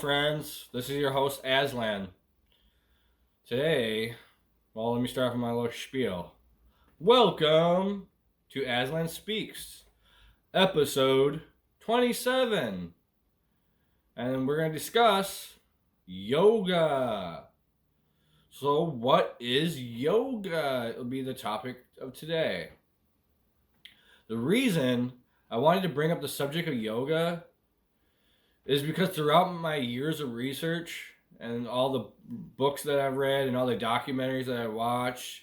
friends. This is your host, Aslan. Today, let me start with my little spiel. Welcome to Aslan Speaks, episode 27. And we're going to discuss yoga. So, what is yoga? It'll be the topic of today. The reason I wanted to bring up the subject of yoga is because throughout my years of research and all the books that I've read and all the documentaries that I watched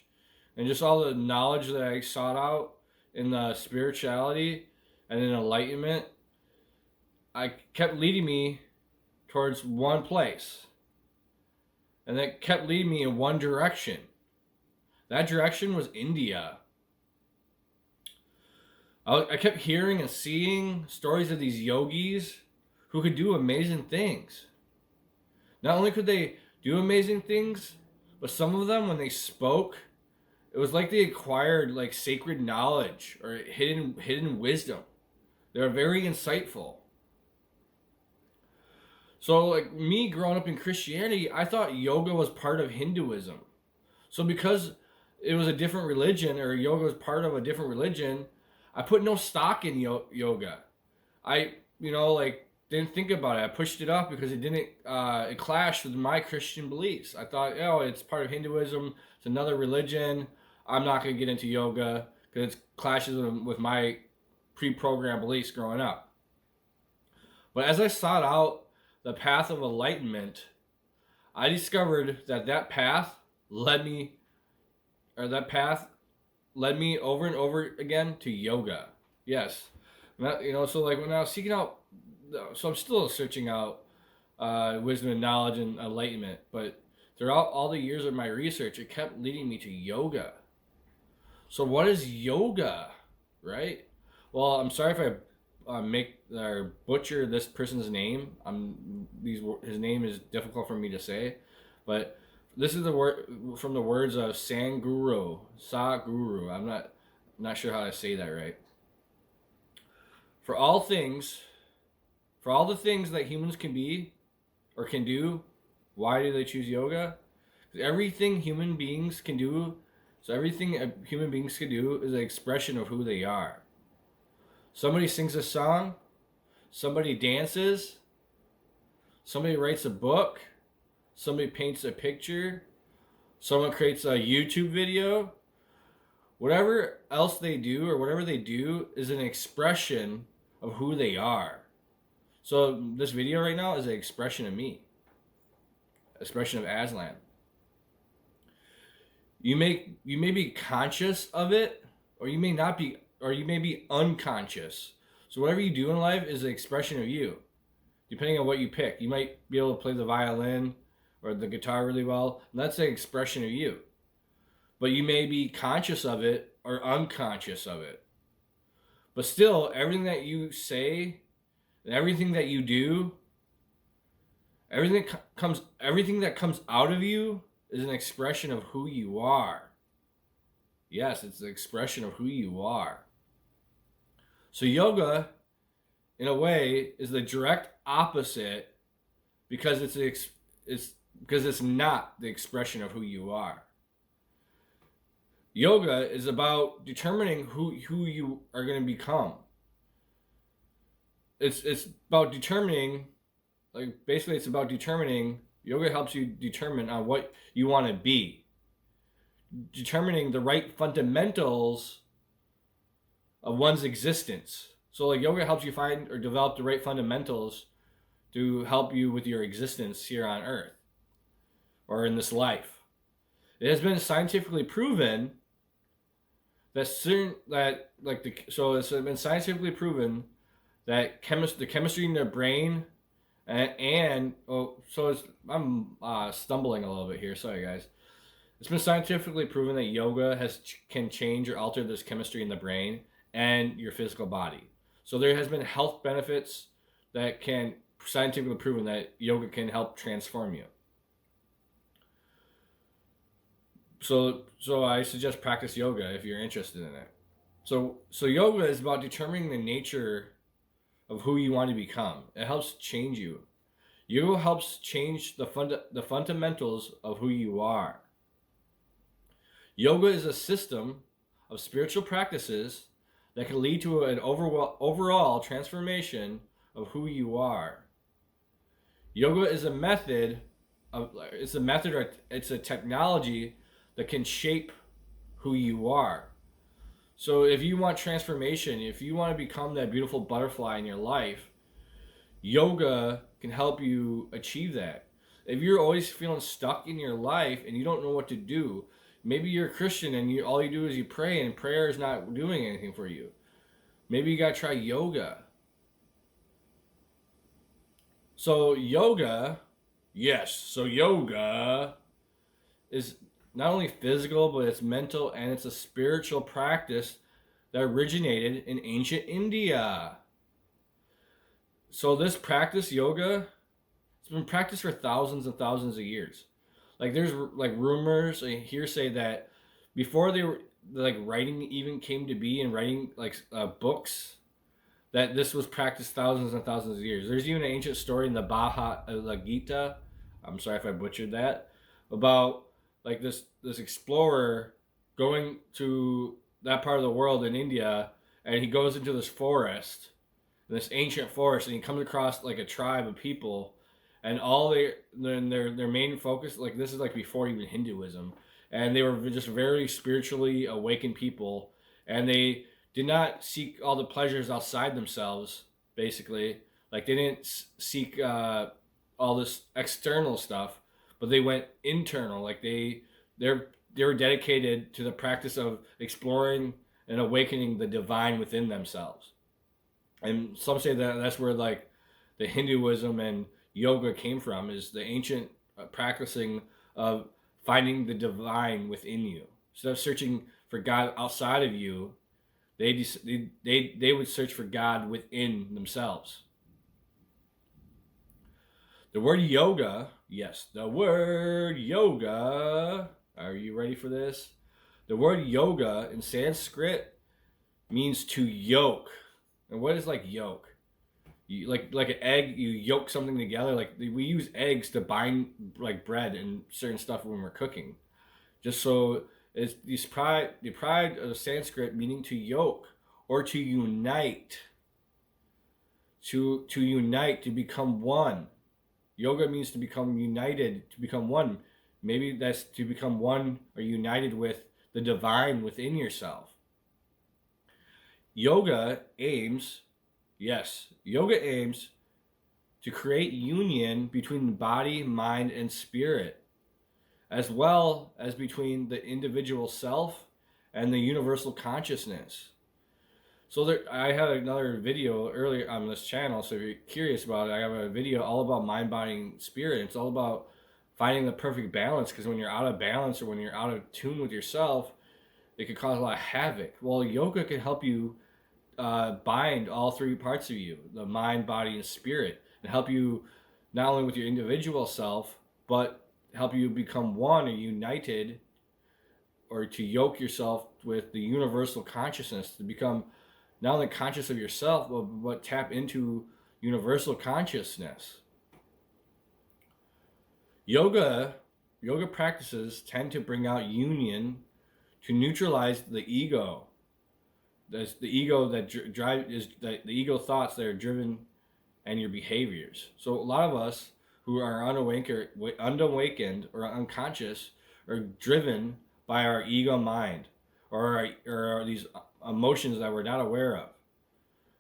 and just all the knowledge that I sought out in the spirituality and in enlightenment, I kept leading me towards one place. And that kept leading me in one direction. That direction was India. I kept hearing and seeing stories of these yogis who could do amazing things. Not only could they do amazing things, but some of them, when they spoke, it was like they acquired like sacred knowledge or hidden wisdom. They were very insightful. So, like me growing up in Christianity, I thought yoga was part of Hinduism. So because it was a different religion, or yoga was part of a different religion, I put no stock in yoga. I, didn't think about it. I pushed it off because it clashed with my Christian beliefs. I thought, it's part of Hinduism. It's another religion. I'm not going to get into yoga because it clashes with my pre-programmed beliefs growing up. But as I sought out the path of enlightenment, I discovered that path led me over and over again to yoga. Yes. So like when I was seeking out, so I'm still searching out wisdom and knowledge and enlightenment, but throughout all the years of my research, it kept leading me to yoga. So what is yoga, right? Well, I'm sorry if I make or butcher this person's name. His name is difficult for me to say, but this is the word from the words of Sadhguru. I'm not sure how to say that right. For all the things that humans can be or can do, why do they choose yoga? Because everything human beings can do is an expression of who they are. Somebody sings a song, somebody dances, somebody writes a book, somebody paints a picture, someone creates a YouTube video. Whatever else they do or whatever they do is an expression of who they are. So this video right now is an expression of me. Expression of Aslan. You may be conscious of it, or you may not be, or you may be unconscious. So whatever you do in life is an expression of you, depending on what you pick. You might be able to play the violin or the guitar really well, and that's an expression of you. But you may be conscious of it or unconscious of it. But still, everything that you say and everything that you do, everything that comes out of you is an expression of who you are. Yes, it's an expression of who you are. So yoga, in a way, is the direct opposite because it's not the expression of who you are. Yoga is about determining who you are going to become. It's about determining, it's about determining. Yoga helps you determine on what you want to be. Determining the right fundamentals of one's existence. So yoga helps you find or develop the right fundamentals to help you with your existence here on Earth or in this life. It has been scientifically proven it's been scientifically proven that the chemistry in their brain I'm stumbling a little bit here. Sorry, guys. It's been scientifically proven that yoga can change or alter this chemistry in the brain and your physical body. So there has been health benefits that can scientifically proven that yoga can help transform you. So I suggest practice yoga if you're interested in it. So yoga is about determining the nature of who you want to become. It helps change you. Yoga helps change the fundamentals of who you are. Yoga is a system of spiritual practices that can lead to an overall transformation of who you are. Yoga is a method or it's a technology that can shape who you are. So if you want transformation, if you want to become that beautiful butterfly in your life, yoga can help you achieve that. If you're always feeling stuck in your life and you don't know what to do, maybe you're a Christian and all you do is you pray and prayer is not doing anything for you. Maybe you got to try yoga. So yoga is not only physical, but it's mental and it's a spiritual practice that originated in ancient India. So this practice, yoga, it's been practiced for thousands and thousands of years. Like there's like rumors, like hearsay that before they were like writing even came to be and writing like books, that this was practiced thousands and thousands of years. There's even an ancient story in the Bhagavad Gita. I'm sorry if I butchered that. About like this explorer going to that part of the world in India, and he goes into this forest, this ancient forest, and he comes across like a tribe of people, and all their main focus, like this is like before even Hinduism, and they were just very spiritually awakened people, and they did not seek all the pleasures outside themselves. Basically, like they didn't seek all this external stuff, but they went internal. Like they were dedicated to the practice of exploring and awakening the divine within themselves. And some say that that's where like the Hinduism and yoga came from, is the ancient practicing of finding the divine within you. Instead of searching for God outside of you, they would search for God within themselves. The word yoga, yes, the word yoga. Are you ready for this? The word yoga in Sanskrit means to yoke. And what is like yoke? You, like an egg, you yolk something together. Like we use eggs to bind like bread and certain stuff when we're cooking. Just so it's the pride of Sanskrit meaning to yoke or to unite. To unite, to become one. Yoga means to become united, to become one. Maybe that's to become one or united with the divine within yourself. Yoga aims to create union between the body, mind, and spirit, as well as between the individual self and the universal consciousness. So I had another video earlier on this channel, so if you're curious about it, I have a video all about mind, body, and spirit. It's all about finding the perfect balance, because when you're out of balance or when you're out of tune with yourself, it could cause a lot of havoc. Well, yoga can help you bind all three parts of you, the mind, body, and spirit, and help you not only with your individual self, but help you become one or united, or to yoke yourself with the universal consciousness, to become not only conscious of yourself, but tap into universal consciousness. Yoga practices tend to bring out union to neutralize the ego. That's the ego that the ego thoughts that are driven and your behaviors. So a lot of us who are unawakened or unconscious are driven by our ego mind or these emotions that we're not aware of.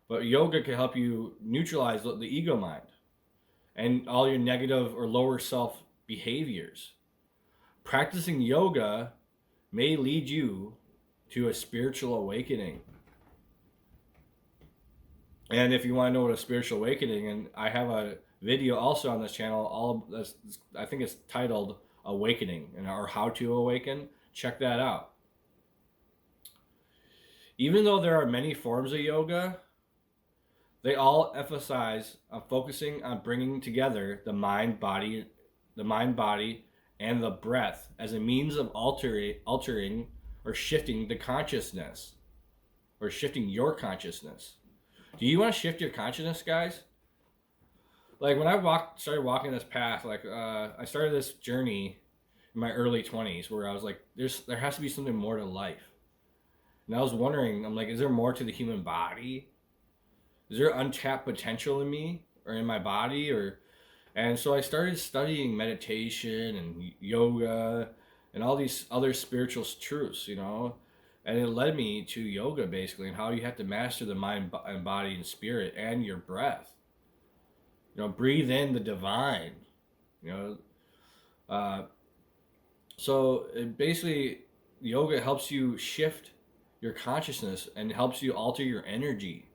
But yoga can help you neutralize the ego mind and all your negative or lower self behaviors. Practicing yoga may lead you to a spiritual awakening. And if you want to know what a spiritual awakening, and I have a video also on this channel, I think it's titled Awakening, or How to Awaken. Check that out. Even though there are many forms of yoga, they all emphasize on focusing on bringing together the mind, body, and the breath as a means of altering or shifting the consciousness, or shifting your consciousness. Do you want to shift your consciousness, guys? like when I started walking this path, like I started this journey in my early 20s where I was like, there has to be something more to life. And I was wondering, I'm like, is there more to the human body? Is there untapped potential in me or in my body? Or and so I started studying meditation and yoga and all these other spiritual truths, and it led me to yoga basically and how you have to master the mind and body and spirit and your breath. Breathe in the divine. You know, uh, so it basically yoga helps you shift your consciousness and helps you alter your energy.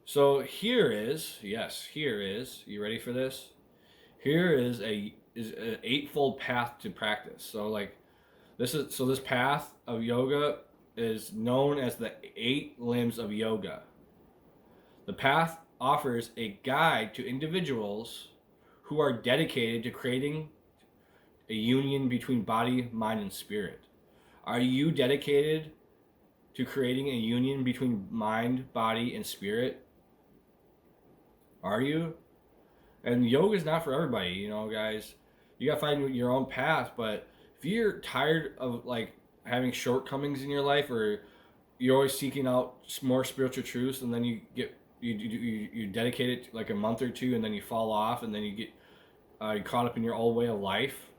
So here is, you ready for this? Here is an eightfold path to practice. So like this path of yoga is known as the 8 limbs of yoga. The path offers a guide to individuals who are dedicated to creating a union between body, mind, and spirit. Are you dedicated to creating a union between mind, body, and spirit? Are you? And yoga is not for everybody, guys. You gotta find your own path. But if you're tired of like having shortcomings in your life, or you're always seeking out more spiritual truths, and then you dedicate it like a month or two, and then you fall off, and then you get caught up in your old way of life,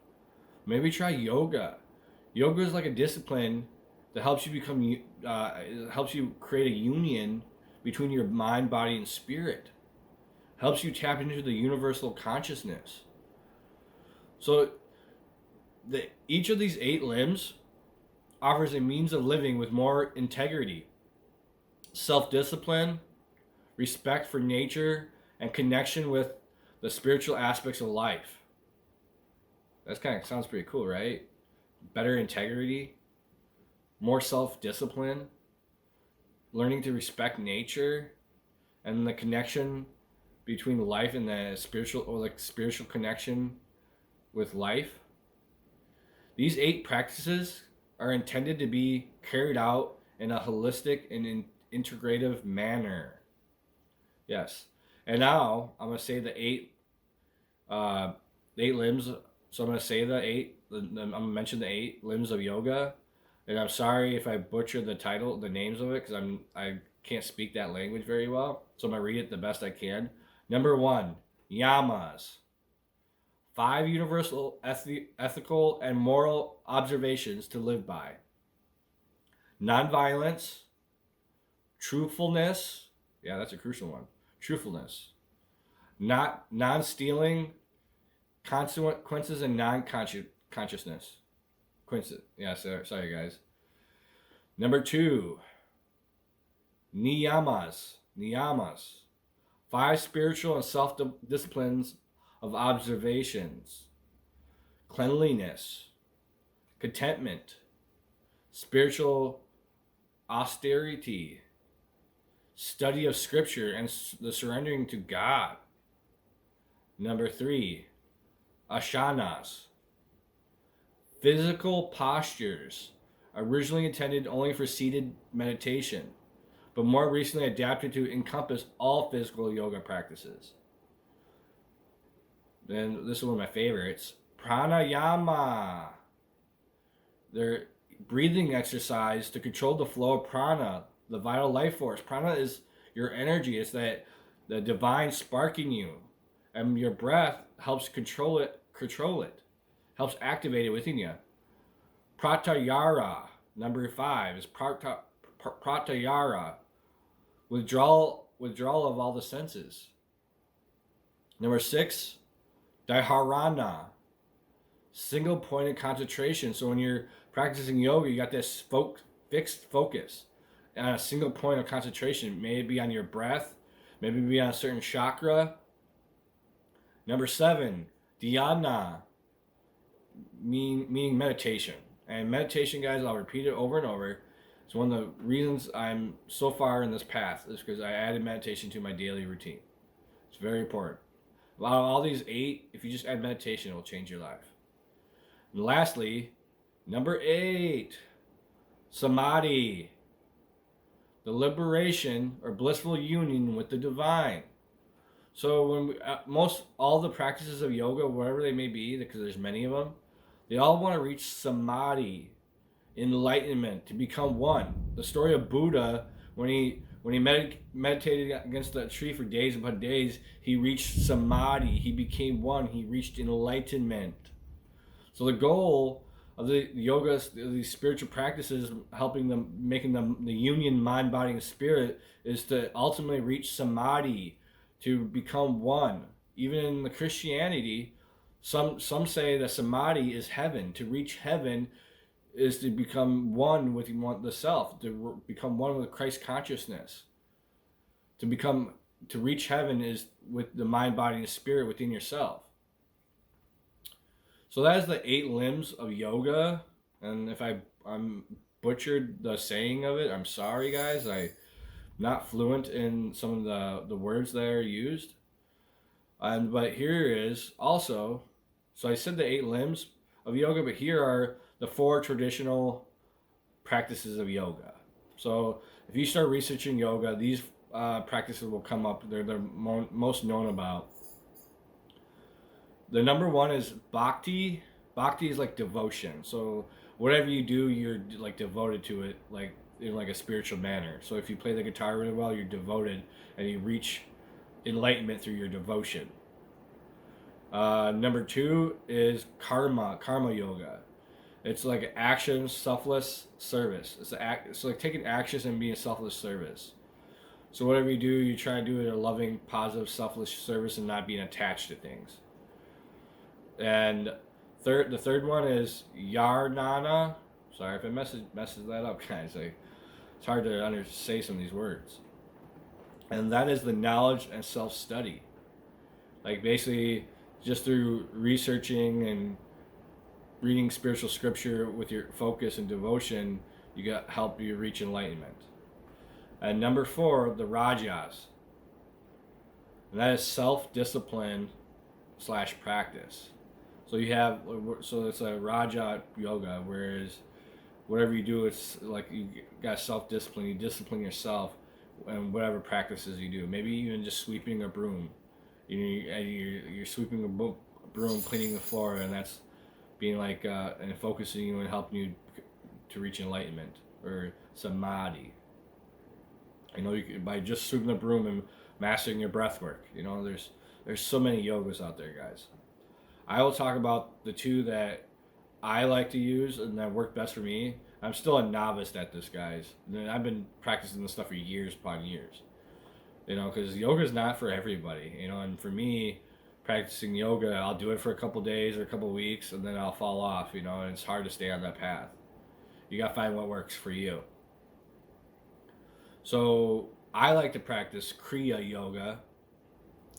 maybe try yoga. Yoga is like a discipline that helps you helps you create a union between your mind, body, and spirit. Helps you tap into the universal consciousness. So each of these 8 limbs offers a means of living with more integrity, self-discipline, respect for nature, and connection with the spiritual aspects of life. That kind of sounds pretty cool, right? Better integrity, more self-discipline, learning to respect nature, and the connection between life and the spiritual, or like spiritual connection with life. These 8 practices are intended to be carried out in a holistic and integrative manner. Yes. And now I'm gonna say the 8 limbs. So I'm gonna say I'm gonna mention the 8 limbs of yoga. And I'm sorry if I butcher the names of it, because I can't speak that language very well. So I'm gonna read it the best I can. Number 1, yamas. 5 universal ethical and moral observations to live by. Nonviolence, truthfulness. Yeah, that's a crucial one. Truthfulness. Not non-stealing, consequences, and non-consciousness. Yeah, sorry guys. Number 2, niyamas. 5 spiritual and self-disciplines of observations. Cleanliness, contentment, spiritual austerity, study of scripture, and the surrendering to God. Number 3, asanas. Physical postures, originally intended only for seated meditation, but more recently adapted to encompass all physical yoga practices. Then this is one of my favorites, pranayama. They're breathing exercise to control the flow of prana, the vital life force. Prana is your energy. It's the divine spark in you, and your breath helps control it. Helps activate it within you. Pratyahara, number 5, is pratyahara, withdrawal of all the senses. Number 6, dharana, single pointed concentration. So when you're practicing yoga, you got this fixed focus on a single point of concentration. May it be on your breath, maybe be on a certain chakra. Number 7, dhyana, meaning meditation. And meditation, guys, I'll repeat it over and over. It's one of the reasons I'm so far in this path is because I added meditation to my daily routine. It's very important. Out of all these 8, if you just add meditation, it will change your life. And lastly, number 8, samadhi, the liberation or blissful union with the divine. So when most all the practices of yoga, wherever they may be, because there's many of them, they all want to reach samadhi, enlightenment, to become one. The story of Buddha, when he meditated against that tree for days upon days, he reached samadhi. He became one. He reached enlightenment. So the goal of the yoga, these spiritual practices, helping them, making them the union mind, body, and spirit, is to ultimately reach samadhi, to become one. Even in the Christianity, some say that samadhi is heaven. To reach heaven is to become one with the self, to become one with Christ consciousness. To reach heaven is with the mind, body, and spirit within yourself. So that is the 8 limbs of yoga. And if I'm butchered the saying of it, I'm sorry, guys. I'm not fluent in some of the words that are used. But here is also, so I said the 8 limbs of yoga, but here are the 4 traditional practices of yoga. So if you start researching yoga, these practices will come up. They're the most known about. The number 1 is bhakti. Bhakti is like devotion. So whatever you do, you're like devoted to it, like in like a spiritual manner. So if you play the guitar really well, you're devoted, and you reach enlightenment through your devotion. Number 2 is karma yoga. It's like action, selfless service. It's like taking actions and being a selfless service. So whatever you do, you try to do it in a loving, positive, selfless service and not being attached to things. And the third one is Yarnana. Sorry if it messes that up, guys. It's hard to say some of these words. And that is the knowledge and self-study. Like basically, just through researching and reading spiritual scripture with your focus and devotion, help you reach enlightenment. And number 4, the Rajas. And that is self-discipline / practice. So it's a Raja yoga, whereas whatever you do, it's like you got self-discipline. You discipline yourself and whatever practices you do. Maybe even just sweeping a broom. You're sweeping a broom, cleaning the floor, and that's being like and focusing you and helping you to reach enlightenment or samadhi. By just sweeping the broom and mastering your breath work. There's so many yogas out there, guys. I will talk about the 2 that I like to use and that work best for me. I'm still a novice at this, guys. I've been practicing this stuff for years upon years. Because yoga is not for everybody. And for me, practicing yoga, I'll do it for a couple days or a couple weeks, and then I'll fall off. And it's hard to stay on that path. You gotta find what works for you. So I like to practice Kriya Yoga,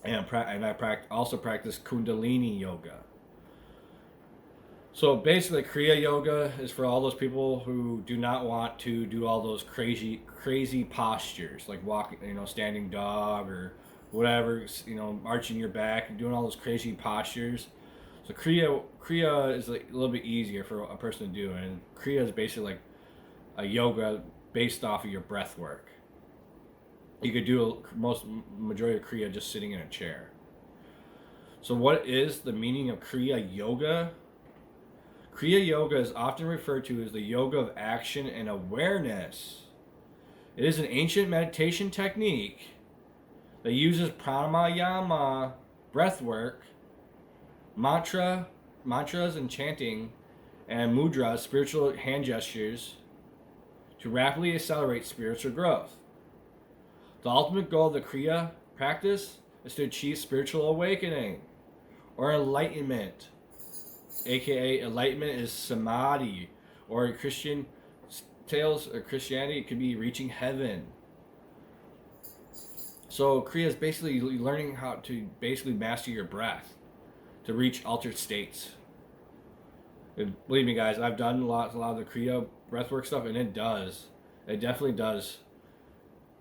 and I also practice Kundalini Yoga. So basically, Kriya Yoga is for all those people who do not want to do all those crazy postures, like walking, standing dog or whatever, arching your back and doing all those crazy postures. So Kriya is like a little bit easier for a person to do, and Kriya is basically like a yoga based off of your breath work. You could do majority of Kriya just sitting in a chair. So what is the meaning of Kriya Yoga? Kriya Yoga is often referred to as the yoga of action and awareness. It is an ancient meditation technique that uses pranayama, breath work, mantras and chanting, and mudras, spiritual hand gestures, to rapidly accelerate spiritual growth. The ultimate goal of the Kriya practice is to achieve spiritual awakening or enlightenment. AKA enlightenment is samadhi, or in Christian tales or Christianity, it could be reaching heaven. So Kriya is basically learning how to basically master your breath to reach altered states. And believe me, guys, I've done a lot of the Kriya breathwork stuff, and it definitely does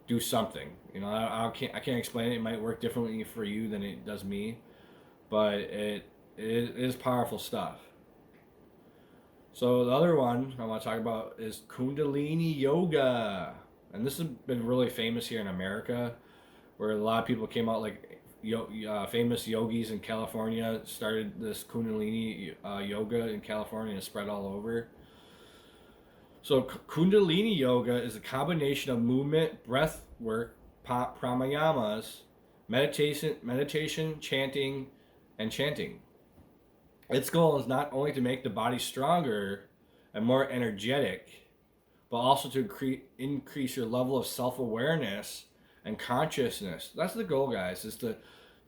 do something. I can't explain it. It might work differently for you than it does me, but it is powerful stuff. So the other one I want to talk about is Kundalini Yoga, and this has been really famous here in America, where a lot of people came out like famous yogis in California started this Kundalini yoga in California and spread all over. So Kundalini yoga is a combination of movement, breath work, pranayamas, meditation, chanting, and chanting. Its goal is not only to make the body stronger and more energetic, but also to increase your level of self-awareness and consciousness. That's the goal, guys, is to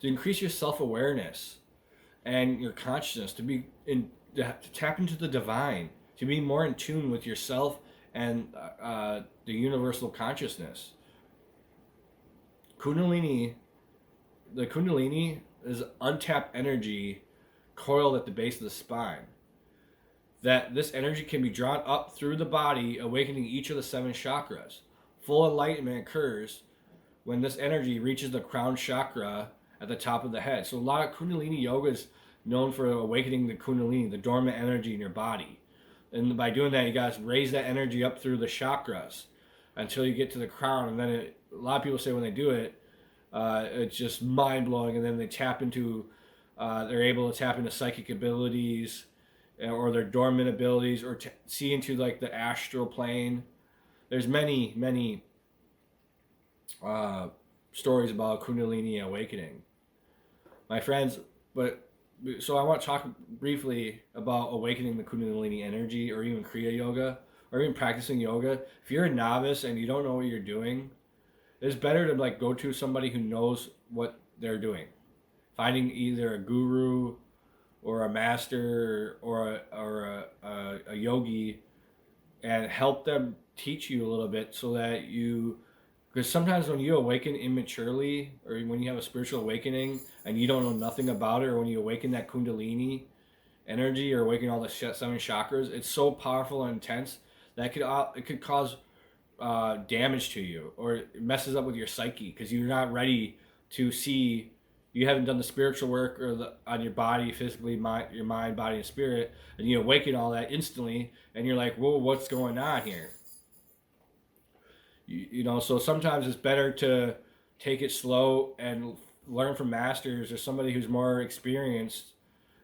increase your self-awareness and your consciousness, to tap into the divine, to be more in tune with yourself and the universal consciousness. The Kundalini is untapped energy coiled at the base of the spine. That this energy can be drawn up through the body, awakening each of the 7 chakras. Full enlightenment occurs when this energy reaches the crown chakra at the top of the head. So a lot of Kundalini yoga is known for awakening the Kundalini, the dormant energy in your body. And by doing that, you guys raise that energy up through the chakras until you get to the crown. And then a lot of people say when they do it, it's just mind blowing. And then they tap into, they're able to tap into psychic abilities or their dormant abilities, or see into like the astral plane. There's many stories about Kundalini awakening, my friends. So I want to talk briefly about awakening the Kundalini energy, or even Kriya Yoga, or even practicing yoga. If you're a novice and you don't know what you're doing, it's better to like go to somebody who knows what they're doing. Finding either a guru or a master or a yogi, and help them teach you a little bit, so that because sometimes when you awaken immaturely, or when you have a spiritual awakening and you don't know nothing about it, or when you awaken that Kundalini energy, or awaken all the 7 chakras, it's so powerful and intense that it could cause damage to you, or it messes up with your psyche because you're not ready to see. You haven't done the spiritual work on your body, physically, your mind, body, and spirit, and you awaken all that instantly, and you're like, whoa, what's going on here? So sometimes it's better to take it slow and learn from masters or somebody who's more experienced,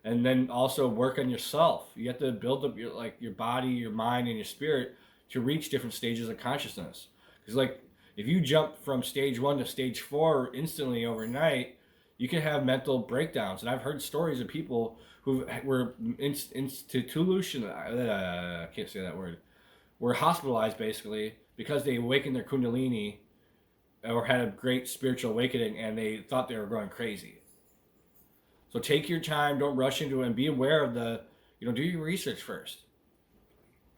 and then also work on yourself. You have to build up your body, your mind, and your spirit to reach different stages of consciousness. Because if you jump from stage 1 to stage 4 instantly overnight, you can have mental breakdowns. And I've heard stories of people who were institution, I can't say that word, were hospitalized basically because they awakened their Kundalini or had a great spiritual awakening, and they thought they were going crazy. So take your time, don't rush into it, and be aware of do your research first.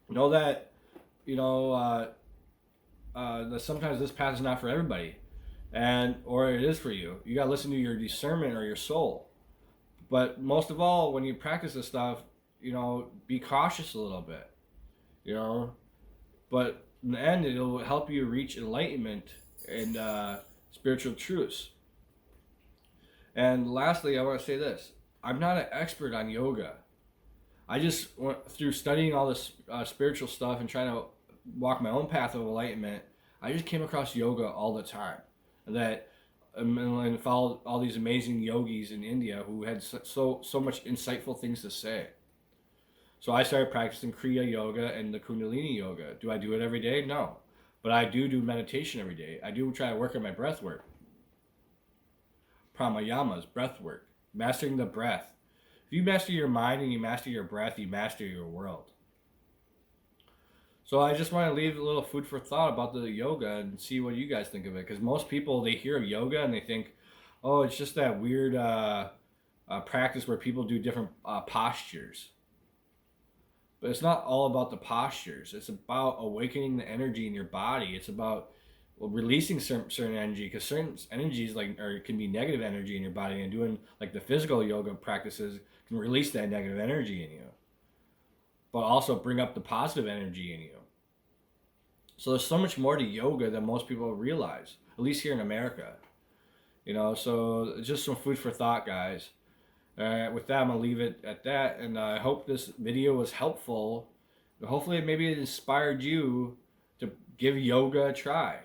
Know that, that sometimes this path is not for everybody. Or it is for you. You gotta listen to your discernment or your soul. But most of all, when you practice this stuff, be cautious a little bit. But in the end, it'll help you reach enlightenment and spiritual truths. And lastly, I want to say this: I'm not an expert on yoga. I just went through studying all this spiritual stuff and trying to walk my own path of enlightenment. I just came across yoga all the time. And followed all these amazing yogis in India who had so much insightful things to say. So I started practicing Kriya Yoga and the Kundalini Yoga. Do I do it every day? No. But I do meditation every day. I do try to work on my breath work. Pranayamas, breath work. Mastering the breath. If you master your mind and you master your breath, you master your world. So I just want to leave a little food for thought about the yoga and see what you guys think of it. Because most people, they hear of yoga and they think, oh, it's just that weird practice where people do different postures. But it's not all about the postures. It's about awakening the energy in your body. It's about releasing certain energy, because certain energies can be negative energy in your body, and doing like the physical yoga practices can release that negative energy in you, but also bring up the positive energy in you. So there's so much more to yoga than most people realize, at least here in America. So just some food for thought, guys. With that, I'm going to leave it at that, and I hope this video was helpful. Hopefully maybe it inspired you to give yoga a try.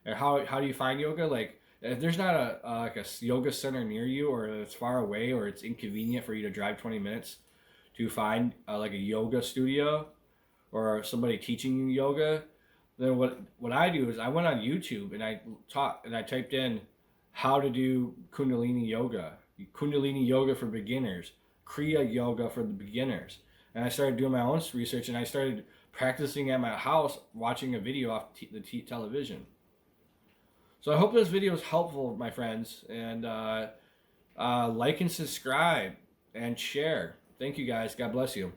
And how do you find yoga? Like, If there's not like a yoga center near you, or it's far away, or it's inconvenient for you to drive 20 minutes to find like a yoga studio or somebody teaching you yoga, then what I do is I went on YouTube and I typed in how to do Kundalini yoga for beginners, Kriya yoga for the beginners, and I started doing my own research and I started practicing at my house, watching a video off the television. So I hope this video is helpful, my friends, and like and subscribe and share. Thank you guys. God bless you.